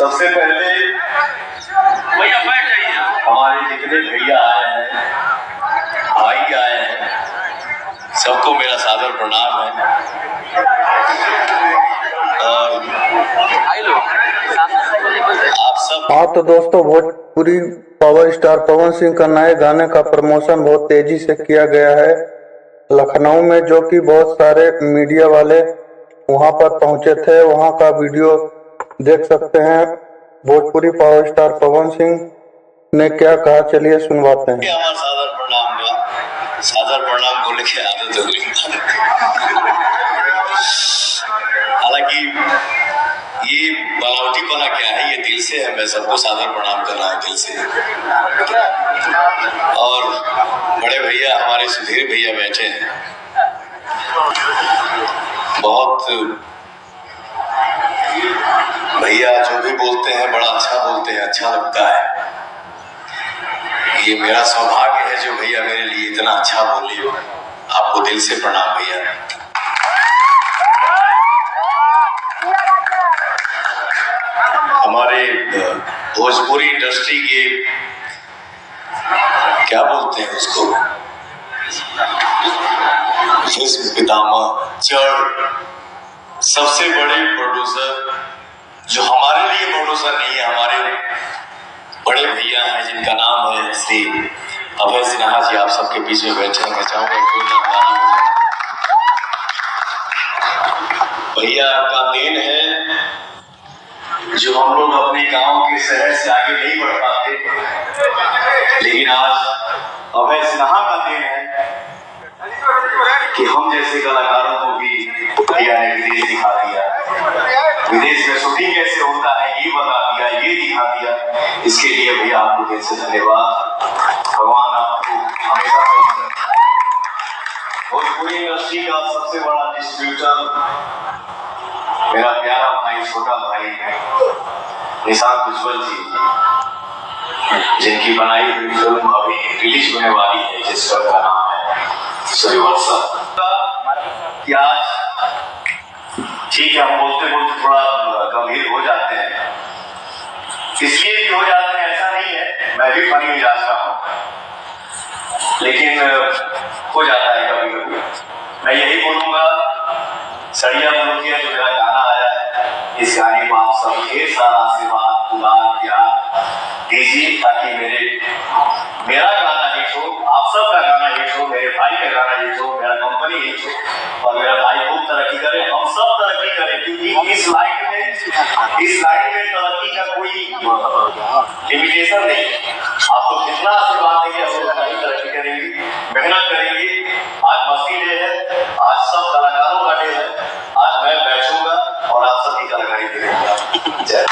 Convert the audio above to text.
सबसे पहले भैया बैठ जाइए। हमारे जितने भैया आए हैं, भाई आए हैं, सबको मेरा सादर प्रणाम है। और आप सब हाँ तो दोस्तों, भोजपुरी पावर स्टार पवन सिंह का नए गाने का प्रमोशन बहुत तेजी से किया गया है लखनऊ में, जो कि बहुत सारे मीडिया वाले वहां पर पहुंचे थे। वहां का वीडियो देख सकते हैं। भोजपुरी पावर स्टार पवन सिंह ने क्या कहा, चलिए सुनवाते हैं। सादर प्रणाम बोले की आदत हो गई। हालांकि ये बनावटीपना क्या है, ये दिल से है। मैं सबको सादर प्रणाम कर रहा हूँ दिल से। और बड़े भैया हमारे सुधीर भैया बैठे हैं, बहुत भैया जो भी बोलते हैं बड़ा अच्छा बोलते हैं, अच्छा लगता है। ये मेरा सौभाग्य है जो भैया मेरे लिए इतना अच्छा बोले। आपको दिल से प्रणाम भैया। हमारे भोजपुरी इंडस्ट्री के क्या बोलते हैं उसको, पितामह, जड़, सबसे बड़े प्रोड्यूसर, जो हमारे लिए प्रोड्यूसर नहीं है, हमारे बड़े भैया हैं जिनका नाम है श्री अभय सिन्हा जी। आप सबके बीच में बैठे हैं। मैं चाहूंगा भैया का देन है जो हम लोग अपने गांव के शहर से आगे नहीं बढ़ पाते, लेकिन आज अभय सिन्हा का देन है कि हम जैसे कलाकारों को भी भैया ने विदेश दिखा दिया। विदेश में शूटिंग कैसे होता है ये बता दिया, ये दिखा दिया। इसके लिए भैया आपको दिल से धन्यवाद। भगवान आपको हमेशा भोजपुरी इंडस्ट्री का सबसे बड़ा डिस्ट्रीब्यूटर मेरा प्यारा भाई, छोटा भाई निशांत उज्जवल जी, जिनकी बनाई हुई फिल्म अभी रिलीज होने वाली है, जिसका नाम है सूर्यवंशम। आज ठीक है, हम बोलते बोलते थोड़ा गंभीर हो जाते हैं, इसलिए भी हो जाते हैं ऐसा नहीं है, मैं भी फनी मिजाज का हूं, लेकिन हो जाता है कभी कभी। मैं यही बोलूंगा, सड़िया मुल्किया जो मेरा गाना आया है, इस गाने को आप सब ढेर सारा आशीर्वाद, दुलार, प्यार दीजिए, ताकि मेरा गाना हिट हो, आप सब का गाना हिट हो, मेरे भाई का गाना हिट हो, मेरा कंपनी हिट हो, और मेरा भाई खूब तरक्की करे, हम सब तरक्की करें। क्योंकि इस लाइन में तरक्की का कोई लिमिटेशन नहीं है। आपको जितना आशीर्वाद देंगे हम लोग तरक्की करेंगे, मेहनत करेंगे। आज मस्ती डे है, आज सब कलाकारों का डे है। आज मैं बैठूंगा और आप सबकी कलाकारी करेंगे। जय